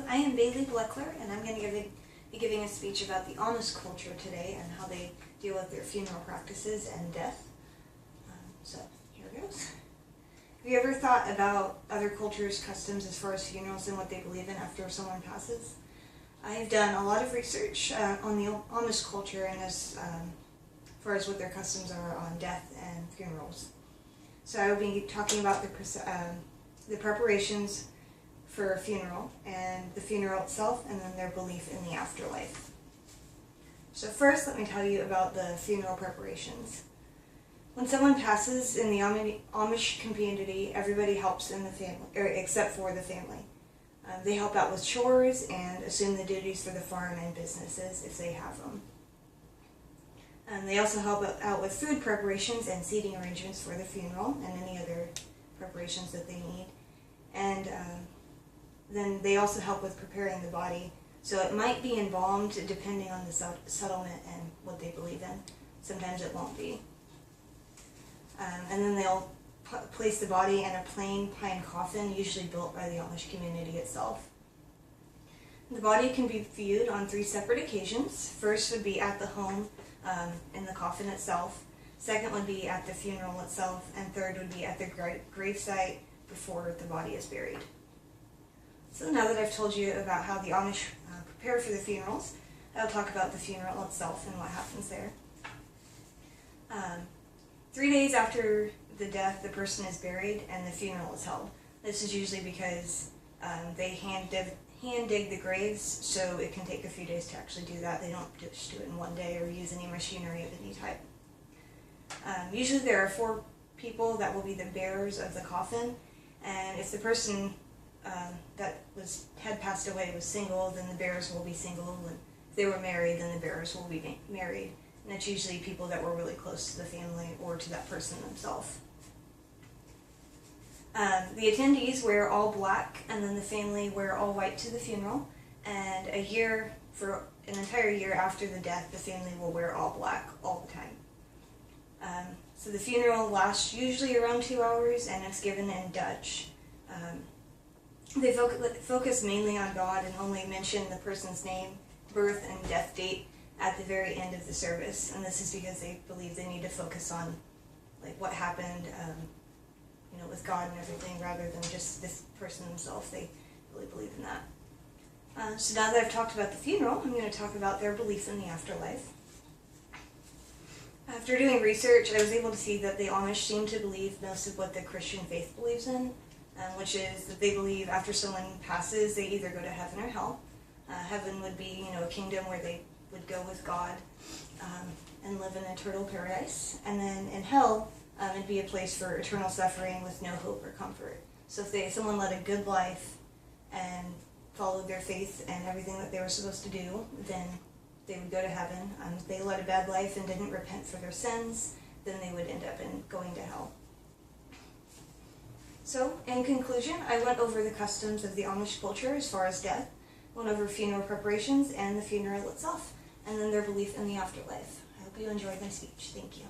I am Bailey Bleckler, and I'm going to be giving a speech about the Amish culture today and how they deal with their funeral practices and death. So, here goes. Have you ever thought about other cultures' customs as far as funerals and what they believe in after someone passes? I've done a lot of research on the Amish culture and as far as what their customs are on death and funerals. So I will be talking about the preparations for a funeral and the funeral itself, and then their belief in the afterlife. So first, let me tell you about the funeral preparations. When someone passes in the Amish community, everybody helps in the family, except for the family. They help out with chores and assume the duties for the farm and businesses if they have them. They also help out with food preparations and seating arrangements for the funeral and any other preparations that they need. And then they also help with preparing the body. So it might be embalmed depending on the settlement and what they believe in. Sometimes it won't be. And then they'll place the body in a plain pine coffin, usually built by the Amish community itself. The body can be viewed on 3 separate occasions. First would be at the home in the coffin itself. Second would be at the funeral itself. And third would be at the gravesite before the body is buried. So now that I've told you about how the Amish prepare for the funerals, I'll talk about the funeral itself and what happens there. 3 days after the death, the person is buried and the funeral is held. This is usually because they hand dig the graves, so it can take a few days to actually do that. They don't just do it in one day or use any machinery of any type. Usually there are 4 people that will be the bearers of the coffin, and if the person that had passed away was single, then the bearers will be single, and if they were married, then the bearers will be married. And it's usually people that were really close to the family or to that person themselves. The attendees wear all black, and then the family wear all white to the funeral. And for an entire year after the death, the family will wear all black all the time. So the funeral lasts usually around 2 hours, and it's given in Dutch. They focus mainly on God and only mention the person's name, birth, and death date at the very end of the service, and this is because they believe they need to focus on what happened with God and everything, rather than just this person themselves. They really believe in that. So now that I've talked about the funeral, I'm going to talk about their belief in the afterlife. After doing research, I was able to see that the Amish seem to believe most of what the Christian faith believes in, which is that they believe after someone passes, they either go to heaven or hell. Heaven would be, a kingdom where they would go with God and live in eternal paradise. And then in hell, it'd be a place for eternal suffering with no hope or comfort. So if someone led a good life and followed their faith and everything that they were supposed to do, then they would go to heaven. If they led a bad life and didn't repent for their sins, then they would end up going to hell. So, in conclusion, I went over the customs of the Amish culture as far as death, went over funeral preparations and the funeral itself, and then their belief in the afterlife. I hope you enjoyed my speech. Thank you.